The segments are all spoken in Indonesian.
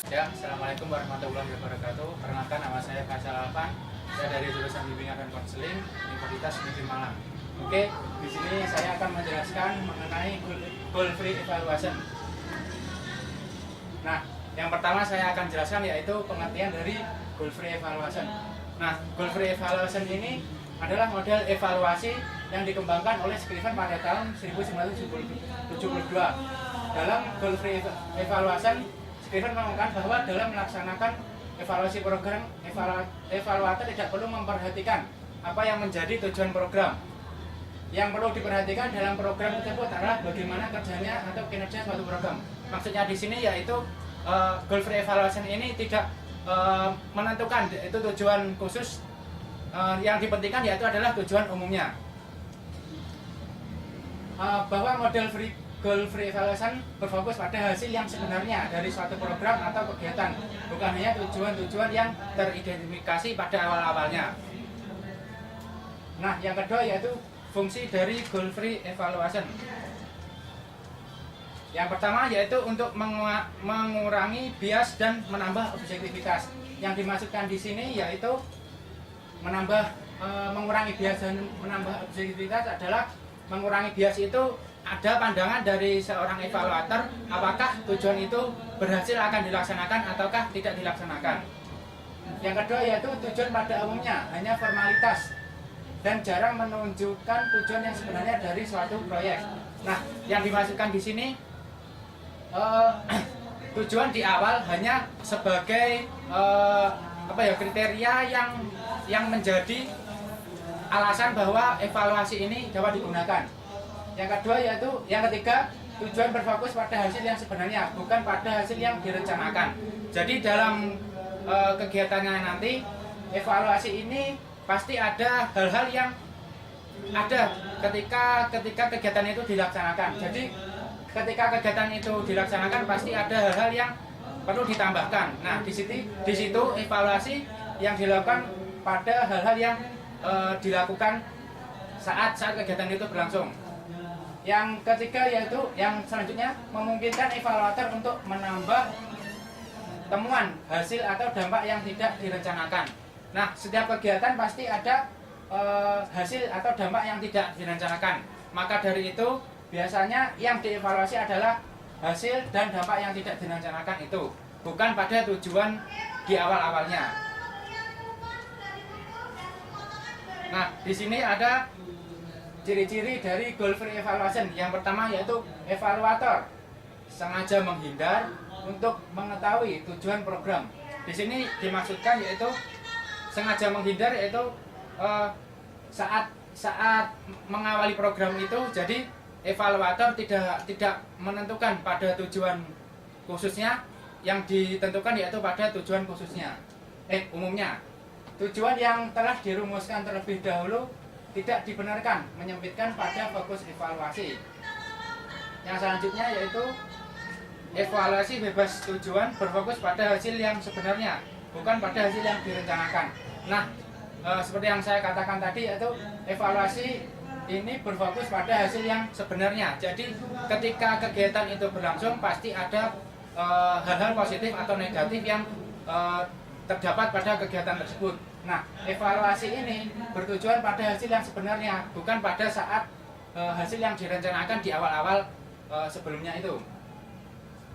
Ya, Assalamualaikum warahmatullahi wabarakatuh. Perkenalkan, nama saya Faisal Alfan. Saya dari jurusan Bimbingan dan Konseling Universitas Negeri Malang. Oke, di sini saya akan menjelaskan mengenai goal free evaluation. Nah, yang pertama saya akan jelaskan yaitu pengertian dari goal free evaluation. Nah, goal free evaluation ini adalah model evaluasi yang dikembangkan oleh Scriven pada tahun 1972. Dalam goal free evaluation, Scriven mengatakan bahwa dalam melaksanakan evaluasi program, evaluator tidak perlu memperhatikan apa yang menjadi tujuan program. Yang perlu diperhatikan dalam program tersebut adalah bagaimana kerjanya atau kinerja suatu program. Maksudnya di sini yaitu goal free evaluation ini tidak menentukan itu tujuan khusus, yang dipentingkan yaitu adalah tujuan umumnya. Bahwa model goal free evaluation berfokus pada hasil yang sebenarnya dari suatu program atau kegiatan, bukan hanya tujuan-tujuan yang teridentifikasi pada awal-awalnya. Nah, yang kedua yaitu fungsi dari goal free evaluation. Yang pertama yaitu untuk mengurangi bias dan menambah objektivitas. Yang dimaksudkan di sini yaitu mengurangi bias dan menambah objektivitas adalah mengurangi bias itu ada pandangan dari seorang evaluator apakah tujuan itu berhasil akan dilaksanakan ataukah tidak dilaksanakan. Yang kedua yaitu tujuan pada umumnya hanya formalitas dan jarang menunjukkan tujuan yang sebenarnya dari suatu proyek. Nah, yang dimaksudkan di sini tujuan di awal hanya sebagai kriteria yang menjadi alasan bahwa evaluasi ini dapat digunakan. Yang kedua yaitu yang ketiga, tujuan berfokus pada hasil yang sebenarnya, bukan pada hasil yang direncanakan. Jadi dalam kegiatannya nanti evaluasi ini pasti ada hal-hal yang ada ketika kegiatan itu dilaksanakan. Jadi ketika kegiatan itu dilaksanakan pasti ada hal-hal yang perlu ditambahkan. Nah, di situ evaluasi yang dilakukan pada hal-hal yang dilakukan saat kegiatan itu berlangsung. Yang ketiga yaitu yang selanjutnya memungkinkan evaluator untuk menambah temuan, hasil atau dampak yang tidak direncanakan. Nah, setiap kegiatan pasti ada hasil atau dampak yang tidak direncanakan. Maka dari itu biasanya yang dievaluasi adalah hasil dan dampak yang tidak direncanakan itu, bukan pada tujuan di awal-awalnya. Nah, di sini ada ciri-ciri dari goal free evaluation. Yang pertama yaitu evaluator sengaja menghindar untuk mengetahui tujuan program. Di sini dimaksudkan yaitu sengaja menghindar yaitu saat mengawali program itu, jadi evaluator tidak menentukan pada tujuan khususnya, yang ditentukan yaitu pada tujuan khususnya umumnya. Tujuan yang telah dirumuskan terlebih dahulu tidak dibenarkan menyempitkan pada fokus evaluasi. Yang selanjutnya yaitu evaluasi bebas tujuan berfokus pada hasil yang sebenarnya, bukan pada hasil yang direncanakan. Nah, seperti yang saya katakan tadi yaitu evaluasi ini berfokus pada hasil yang sebenarnya. Jadi ketika kegiatan itu berlangsung pasti ada hal-hal positif atau negatif yang terdapat pada kegiatan tersebut. Nah, evaluasi ini bertujuan pada hasil yang sebenarnya, bukan pada saat hasil yang direncanakan di awal-awal sebelumnya itu.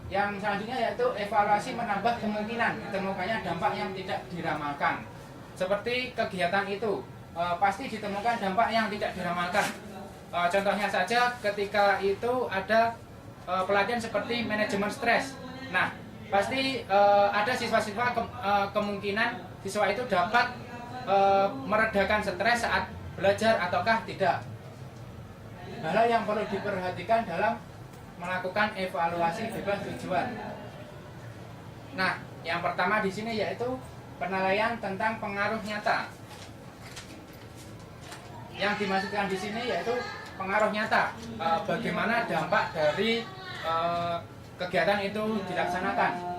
Yang selanjutnya yaitu evaluasi menambah kemungkinan ditemukannya dampak yang tidak diramalkan. Seperti kegiatan itu pasti ditemukan dampak yang tidak diramalkan. Contohnya saja ketika itu ada pelatihan seperti manajemen stres. Nah, pasti ada siswa-siswa kemungkinan siswa itu dapat meredakan stres saat belajar ataukah tidak. Hal yang perlu diperhatikan dalam melakukan evaluasi bebas tujuan. Nah, yang pertama di sini yaitu penilaian tentang pengaruh nyata. Yang dimaksudkan di sini yaitu pengaruh nyata, bagaimana dampak dari kegiatan itu dilaksanakan.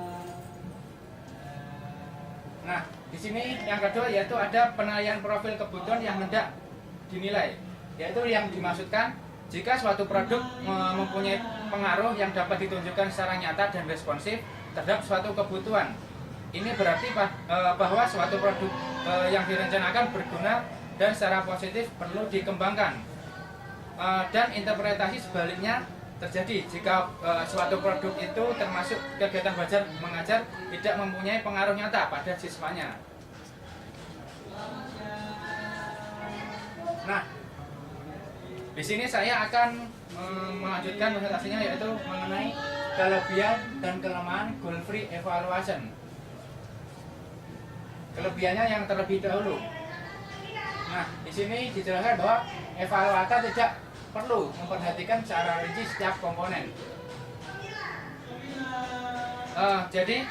Nah, di sini yang kedua yaitu ada penilaian profil kebutuhan yang hendak dinilai, yaitu yang dimaksudkan jika suatu produk mempunyai pengaruh yang dapat ditunjukkan secara nyata dan responsif terhadap suatu kebutuhan. Ini berarti bahwa suatu produk yang direncanakan berguna dan secara positif perlu dikembangkan. Dan interpretasi sebaliknya terjadi jika suatu produk itu termasuk kegiatan belajar mengajar tidak mempunyai pengaruh nyata pada siswanya. Nah, di sini saya akan melanjutkan presentasinya, yaitu mengenai kelebihan dan kelemahan goal free evaluation. Kelebihannya yang terlebih dahulu. Nah, di sini dijelaskan bahwa evaluator tidak perlu memperhatikan secara rinci setiap komponen. Jadi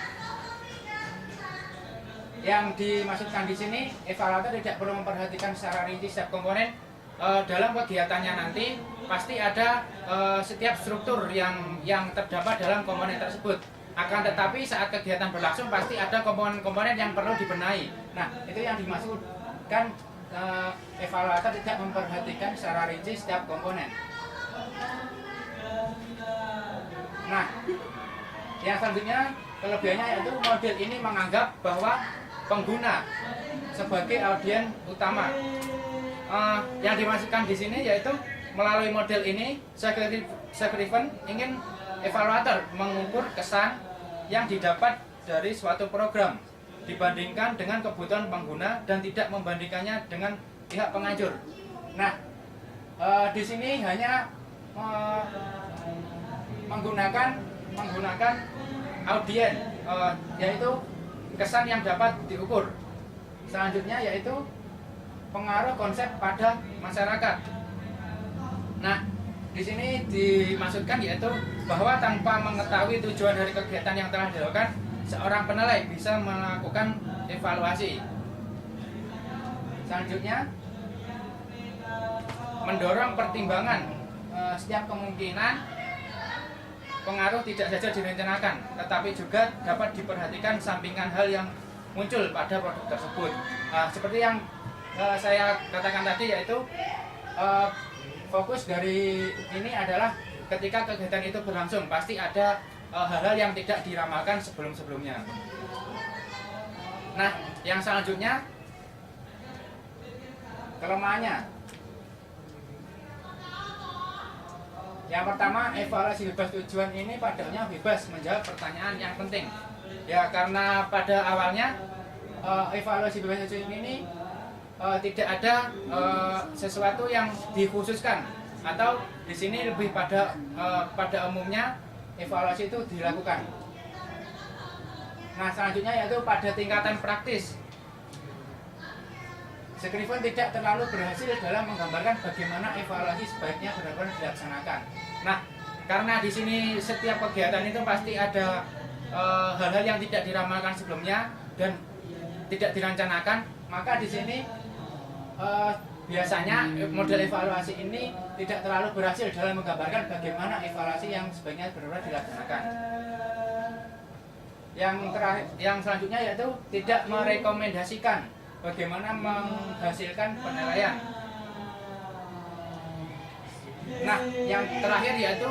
yang dimaksudkan di sini, evaluator tidak perlu memperhatikan secara rinci setiap komponen. Dalam kegiatannya nanti pasti ada setiap struktur yang terdapat dalam komponen tersebut. Akan tetapi saat kegiatan berlangsung pasti ada komponen-komponen yang perlu dibenahi. Nah, itu yang dimaksudkan evaluator tidak memperhatikan secara rinci setiap komponen. Nah, yang selanjutnya kelebihannya yaitu model ini menganggap bahwa pengguna sebagai audiens utama. Yang dimaksudkan di sini yaitu melalui model ini Scriven ingin evaluator mengukur kesan yang didapat dari suatu program dibandingkan dengan kebutuhan pengguna dan tidak membandingkannya dengan pihak penganjur. Nah, di sini hanya menggunakan audiens, yaitu kesan yang dapat diukur. Selanjutnya yaitu pengaruh konsep pada masyarakat. Nah, di sini dimaksudkan yaitu bahwa tanpa mengetahui tujuan dari kegiatan yang telah dilakukan, seorang penilai bisa melakukan evaluasi. Selanjutnya, mendorong pertimbangan setiap kemungkinan pengaruh tidak saja direncanakan, tetapi juga dapat diperhatikan sampingan hal yang muncul pada produk tersebut. Seperti yang saya katakan tadi, yaitu fokus dari ini adalah ketika kegiatan itu berlangsung pasti ada hal-hal yang tidak diramalkan sebelum-sebelumnya. Nah, yang selanjutnya kelemahannya. Yang pertama, evaluasi bebas tujuan ini padanya bebas menjawab pertanyaan yang penting. Ya, karena pada awalnya evaluasi bebas tujuan ini tidak ada sesuatu yang dikhususkan, atau di sini lebih pada umumnya evaluasi itu dilakukan. Nah, selanjutnya yaitu pada tingkatan praktis. Scriven tidak terlalu berhasil dalam menggambarkan bagaimana evaluasi sebaiknya benar-benar dilaksanakan. Nah, karena di sini setiap kegiatan itu pasti ada hal-hal yang tidak diramalkan sebelumnya dan tidak direncanakan, maka di sini biasanya model evaluasi ini tidak terlalu berhasil dalam menggambarkan bagaimana evaluasi yang sebaiknya benar-benar dilaksanakan. Yang selanjutnya yaitu tidak merekomendasikan bagaimana menghasilkan penilaian. Nah, yang terakhir yaitu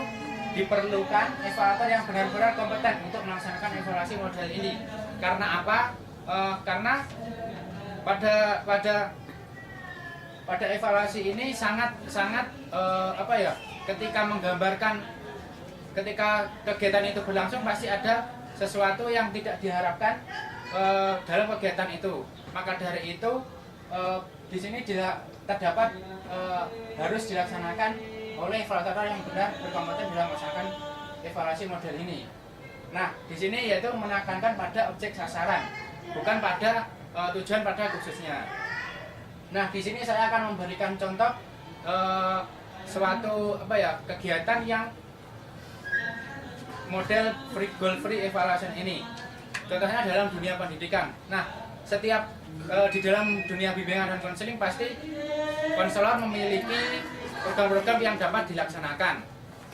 diperlukan evaluator yang benar-benar kompeten untuk melaksanakan evaluasi model ini. Karena apa? Karena pada evaluasi ini sangat ketika menggambarkan, ketika kegiatan itu berlangsung pasti ada sesuatu yang tidak diharapkan dalam kegiatan itu. Maka dari itu di sini terdapat harus dilaksanakan oleh evaluator yang benar berkompeten dalam melaksanakan evaluasi model ini. Nah, di sini yaitu menekankan pada objek sasaran, bukan pada tujuan pada khususnya. Nah, di sini saya akan memberikan contoh suatu kegiatan yang model goal free evaluation ini. Contohnya dalam dunia pendidikan. Nah, setiap di dalam dunia bimbingan dan konseling pasti konselor memiliki program-program yang dapat dilaksanakan.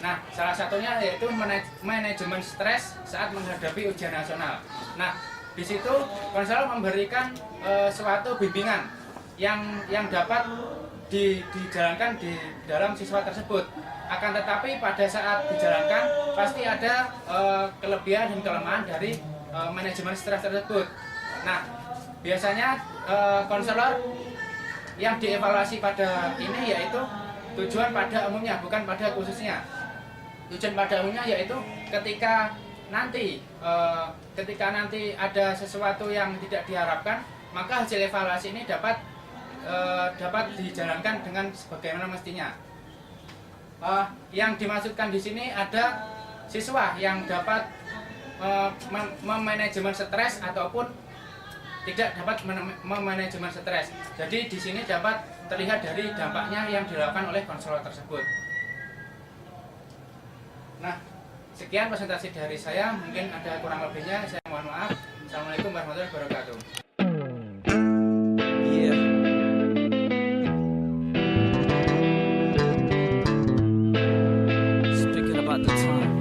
Nah, salah satunya yaitu manajemen stres saat menghadapi ujian nasional. Nah, di situ konselor memberikan suatu bimbingan yang dapat dijalankan di dalam siswa tersebut. Akan tetapi pada saat dijalankan pasti ada kelebihan dan kelemahan dari manajemen stres tersebut. Nah, biasanya konselor yang dievaluasi pada ini yaitu tujuan pada umumnya, bukan pada khususnya. Tujuan pada umumnya yaitu ketika nanti ada sesuatu yang tidak diharapkan, maka hasil evaluasi ini dapat dijalankan dengan sebagaimana mestinya. Yang dimaksudkan di sini ada siswa yang dapat memanajemen stres ataupun tidak dapat memanajemen stres. Jadi di sini dapat terlihat dari dampaknya yang dilakukan oleh konselor tersebut. Nah, sekian presentasi dari saya. Mungkin ada kurang lebihnya, saya mohon maaf. Assalamualaikum warahmatullahi wabarakatuh. Yeah. Speaking about the time.